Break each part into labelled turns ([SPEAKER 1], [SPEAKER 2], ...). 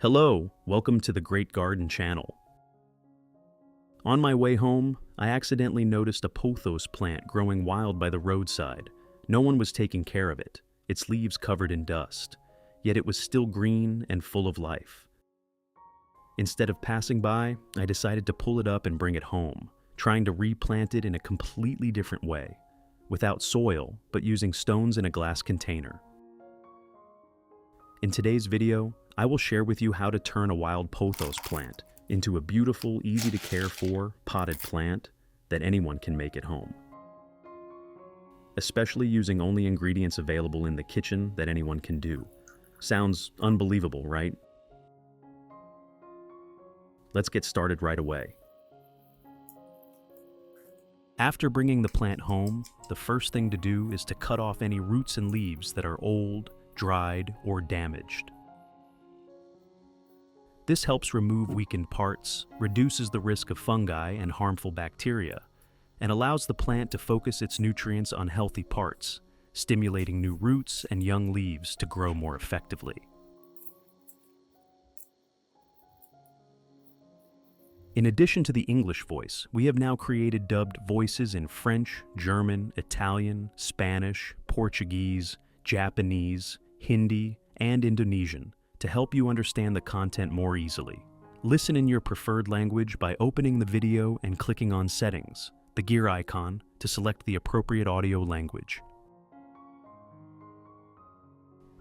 [SPEAKER 1] Hello, welcome to the Great Garden channel. On my way home, I accidentally noticed a pothos plant growing wild by the roadside. No one was taking care of it, its leaves covered in dust, yet it was still green and full of life. Instead of passing by, I decided to pull it up and bring it home, trying to replant it in a completely different way, without soil, but using stones in a glass container. In today's video, I will share with you how to turn a wild pothos plant into a beautiful, easy to care for potted plant that anyone can make at home. Especially using only ingredients available in the kitchen that anyone can do. Sounds unbelievable, right? Let's get started right away. After bringing the plant home, the first thing to do is to cut off any roots and leaves that are old, dried, or damaged. This helps remove weakened parts, reduces the risk of fungi and harmful bacteria, and allows the plant to focus its nutrients on healthy parts, stimulating new roots and young leaves to grow more effectively. In addition to the English voice, we have now created dubbed voices in French, German, Italian, Spanish, Portuguese, Japanese, Hindi, and Indonesian to help you understand the content more easily. Listen in your preferred language by opening the video and clicking on Settings, the gear icon, to select the appropriate audio language.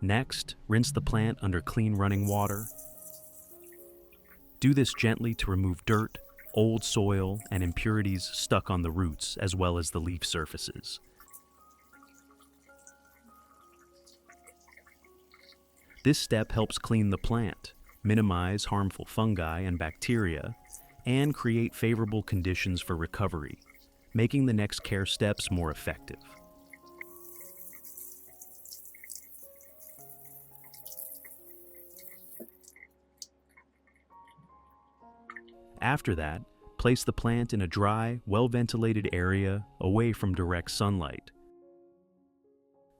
[SPEAKER 1] Next, rinse the plant under clean running water. Do this gently to remove dirt, old soil, and impurities stuck on the roots as well as the leaf surfaces. This step helps clean the plant, minimize harmful fungi and bacteria, and create favorable conditions for recovery, making the next care steps more effective. After that, place the plant in a dry, well-ventilated area away from direct sunlight.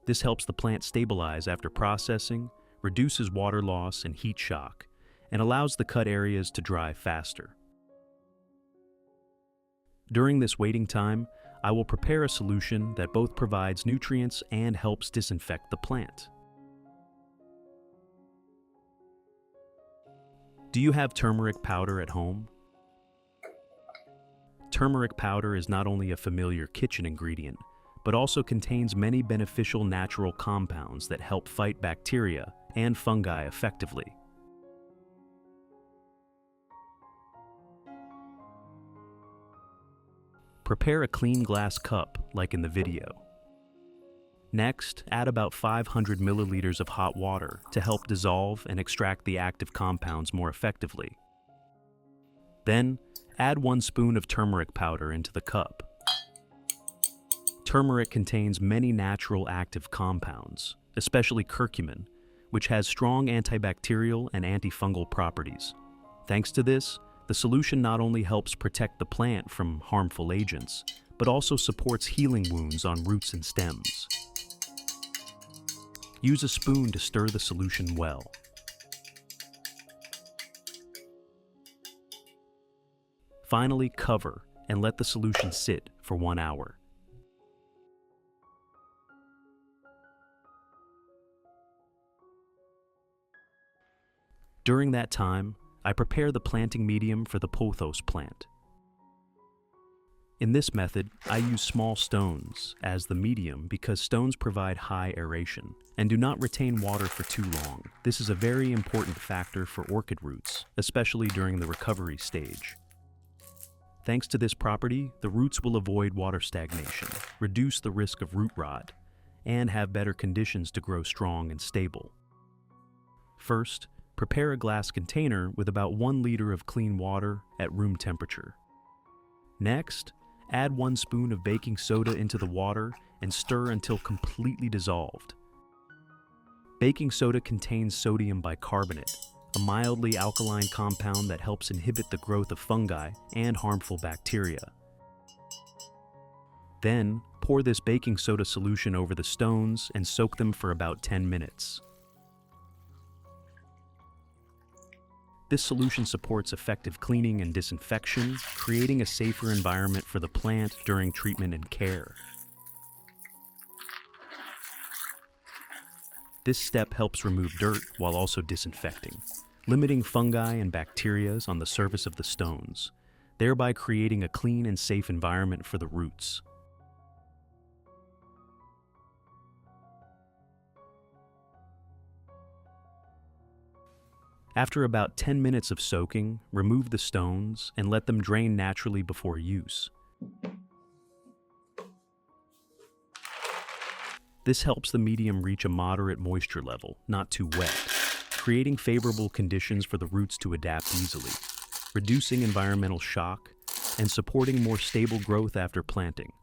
[SPEAKER 1] This helps the plant stabilize after processing, reduces water loss and heat shock, and allows the cut areas to dry faster. During this waiting time, I will prepare a solution that both provides nutrients and helps disinfect the plant. Do you have turmeric powder at home? Turmeric powder is not only a familiar kitchen ingredient, but also contains many beneficial natural compounds that help fight bacteria and fungi effectively. Prepare a clean glass cup, like in the video. Next, add about 500 milliliters of hot water to help dissolve and extract the active compounds more effectively. Then, add 1 spoon of turmeric powder into the cup. Turmeric contains many natural active compounds, especially curcumin, which has strong antibacterial and antifungal properties. Thanks to this, the solution not only helps protect the plant from harmful agents, but also supports healing wounds on roots and stems. Use a spoon to stir the solution well. Finally, cover and let the solution sit for 1 hour. During that time, I prepare the planting medium for the pothos plant. In this method, I use small stones as the medium because stones provide high aeration and do not retain water for too long. This is a very important factor for orchid roots, especially during the recovery stage. Thanks to this property, the roots will avoid water stagnation, reduce the risk of root rot, and have better conditions to grow strong and stable. First, prepare a glass container with about 1 liter of clean water at room temperature. Next, add 1 spoon of baking soda into the water and stir until completely dissolved. Baking soda contains sodium bicarbonate, a mildly alkaline compound that helps inhibit the growth of fungi and harmful bacteria. Then, pour this baking soda solution over the stones and soak them for about 10 minutes. This solution supports effective cleaning and disinfection, creating a safer environment for the plant during treatment and care. This step helps remove dirt while also disinfecting, limiting fungi and bacteria on the surface of the stones, thereby creating a clean and safe environment for the roots. After about 10 minutes of soaking, remove the stones and let them drain naturally before use. This helps the medium reach a moderate moisture level, not too wet, creating favorable conditions for the roots to adapt easily, reducing environmental shock and supporting more stable growth after planting.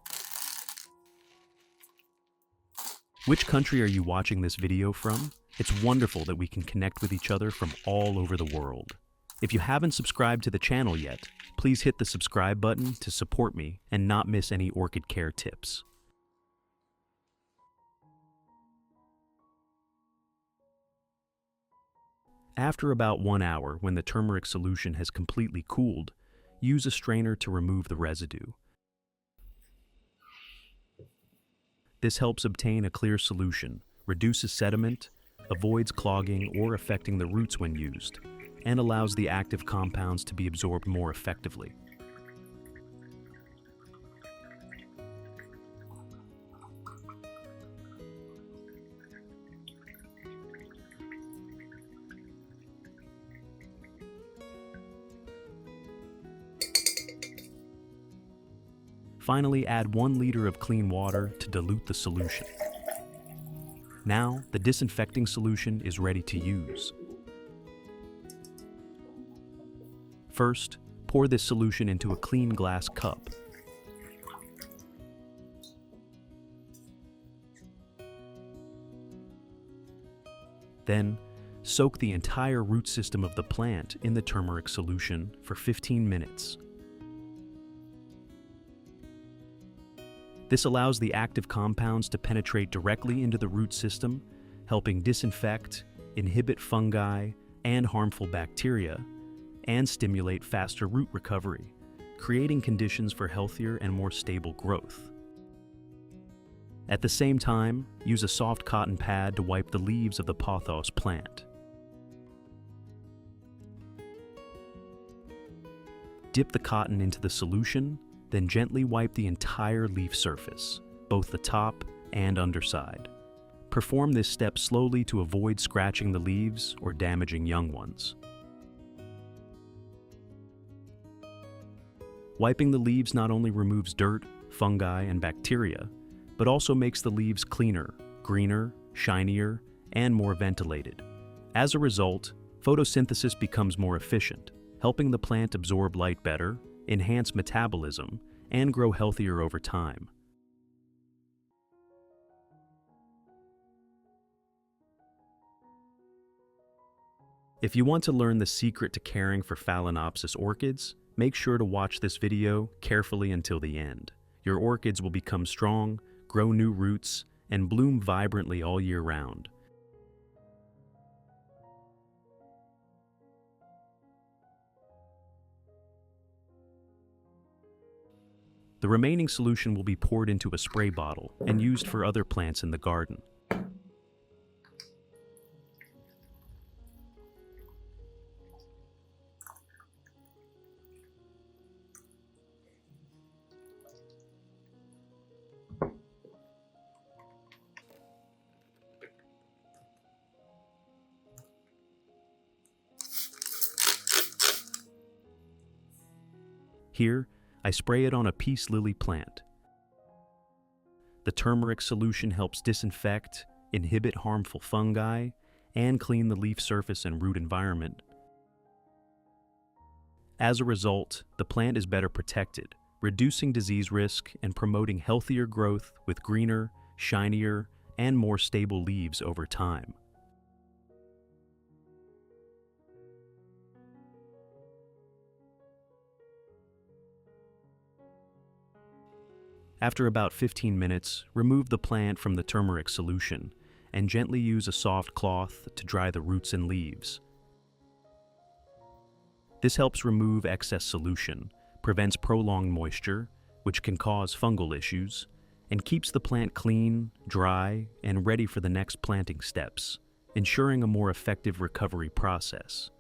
[SPEAKER 1] Which country are you watching this video from? It's wonderful that we can connect with each other from all over the world. If you haven't subscribed to the channel yet, please hit the subscribe button to support me and not miss any orchid care tips. After about 1 hour, when the turmeric solution has completely cooled, use a strainer to remove the residue. This helps obtain a clear solution, reduces sediment, avoids clogging or affecting the roots when used, and allows the active compounds to be absorbed more effectively. Finally, add 1 liter of clean water to dilute the solution. Now, the disinfecting solution is ready to use. First, pour this solution into a clean glass cup. Then, soak the entire root system of the plant in the turmeric solution for 15 minutes. This allows the active compounds to penetrate directly into the root system, helping disinfect, inhibit fungi and harmful bacteria, and stimulate faster root recovery, creating conditions for healthier and more stable growth. At the same time, use a soft cotton pad to wipe the leaves of the Pothos plant. Dip the cotton into the solution, then gently wipe the entire leaf surface, both the top and underside. Perform this step slowly to avoid scratching the leaves or damaging young ones. Wiping the leaves not only removes dirt, fungi, and bacteria, but also makes the leaves cleaner, greener, shinier, and more ventilated. As a result, photosynthesis becomes more efficient, helping the plant absorb light better, enhance metabolism, and grow healthier over time. If you want to learn the secret to caring for Phalaenopsis orchids, make sure to watch this video carefully until the end. Your orchids will become strong, grow new roots, and bloom vibrantly all year round. The remaining solution will be poured into a spray bottle and used for other plants in the garden. Here, I spray it on a peace lily plant. The turmeric solution helps disinfect, inhibit harmful fungi, and clean the leaf surface and root environment. As a result, the plant is better protected, reducing disease risk and promoting healthier growth with greener, shinier, and more stable leaves over time. After about 15 minutes, remove the plant from the turmeric solution and gently use a soft cloth to dry the roots and leaves. This helps remove excess solution, prevents prolonged moisture, which can cause fungal issues, and keeps the plant clean, dry, and ready for the next planting steps, ensuring a more effective recovery process.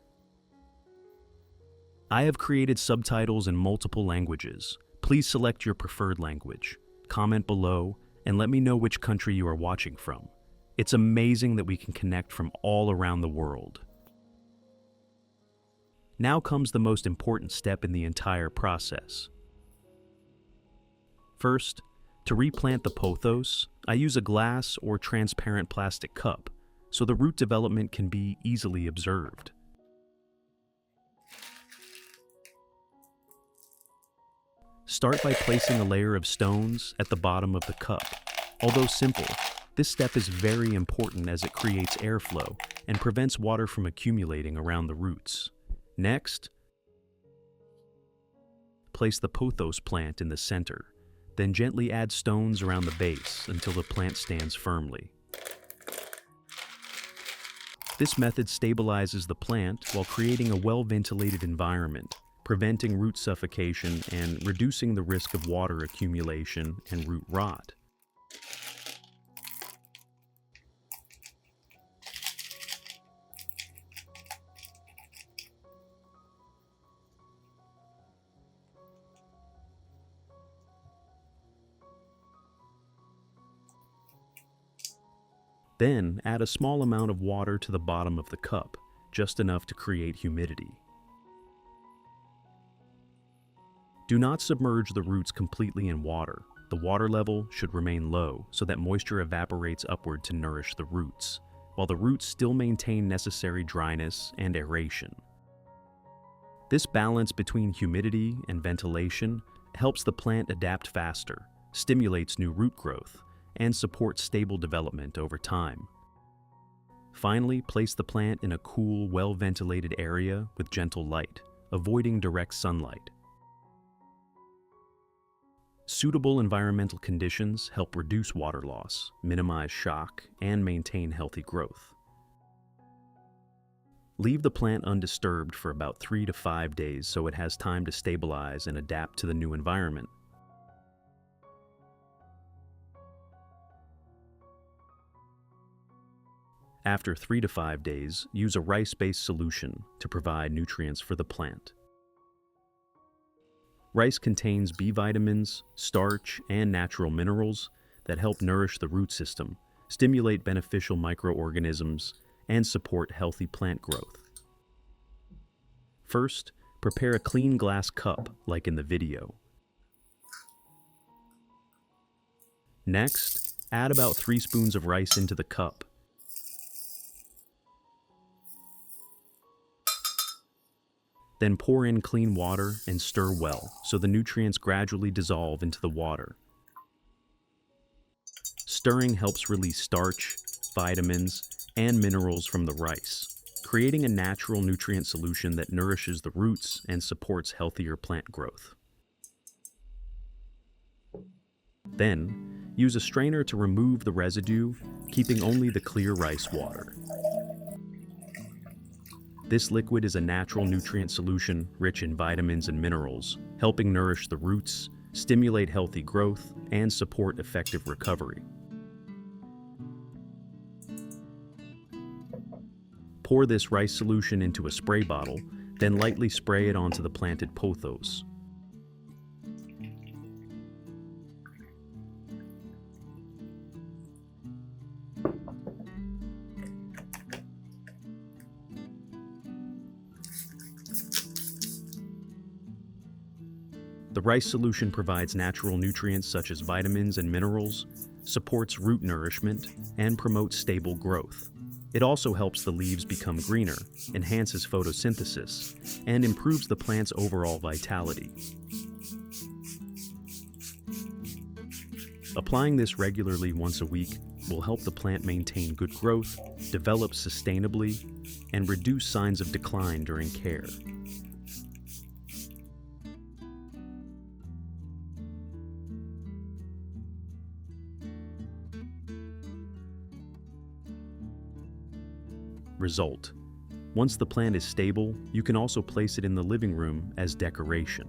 [SPEAKER 1] I have created subtitles in multiple languages. Please select your preferred language, comment below, and let me know which country you are watching from. It's amazing that we can connect from all around the world. Now comes the most important step in the entire process. First, to replant the pothos, I use a glass or transparent plastic cup so the root development can be easily observed. Start by placing a layer of stones at the bottom of the cup. Although simple, this step is very important as it creates airflow and prevents water from accumulating around the roots. Next, place the pothos plant in the center, then gently add stones around the base until the plant stands firmly. This method stabilizes the plant while creating a well-ventilated environment, preventing root suffocation and reducing the risk of water accumulation and root rot. Then add a small amount of water to the bottom of the cup, just enough to create humidity. Do not submerge the roots completely in water. The water level should remain low so that moisture evaporates upward to nourish the roots, while the roots still maintain necessary dryness and aeration. This balance between humidity and ventilation helps the plant adapt faster, stimulates new root growth, and supports stable development over time. Finally, place the plant in a cool, well-ventilated area with gentle light, avoiding direct sunlight. Suitable environmental conditions help reduce water loss, minimize shock, and maintain healthy growth. Leave the plant undisturbed for about 3 to 5 days so it has time to stabilize and adapt to the new environment. After 3 to 5 days, use a rice-based solution to provide nutrients for the plant. Rice contains B vitamins, starch, and natural minerals that help nourish the root system, stimulate beneficial microorganisms, and support healthy plant growth. First, prepare a clean glass cup, like in the video. Next, add about 3 spoons of rice into the cup. Then pour in clean water and stir well so the nutrients gradually dissolve into the water. Stirring helps release starch, vitamins, and minerals from the rice, creating a natural nutrient solution that nourishes the roots and supports healthier plant growth. Then, use a strainer to remove the residue, keeping only the clear rice water. This liquid is a natural nutrient solution rich in vitamins and minerals, helping nourish the roots, stimulate healthy growth, and support effective recovery. Pour this rice solution into a spray bottle, then lightly spray it onto the planted pothos. The rice solution provides natural nutrients such as vitamins and minerals, supports root nourishment, and promotes stable growth. It also helps the leaves become greener, enhances photosynthesis, and improves the plant's overall vitality. Applying this regularly once a week will help the plant maintain good growth, develop sustainably, and reduce signs of decline during care. Result: Once the plant is stable, you can also place it in the living room as decoration.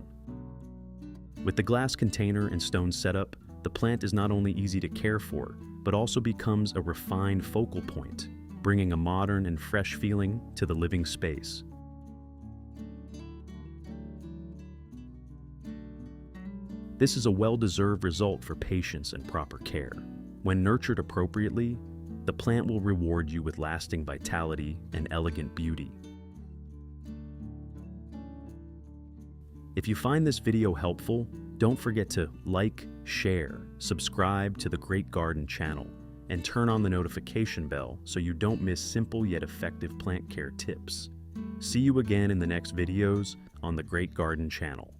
[SPEAKER 1] With the glass container and stone setup, the plant is not only easy to care for, but also becomes a refined focal point, bringing a modern and fresh feeling to the living space. This is a well-deserved result for patience and proper care. When nurtured appropriately, the plant will reward you with lasting vitality and elegant beauty. If you find this video helpful, don't forget to like, share, subscribe to the Great Garden channel, and turn on the notification bell so you don't miss simple yet effective plant care tips. See you again in the next videos on the Great Garden channel.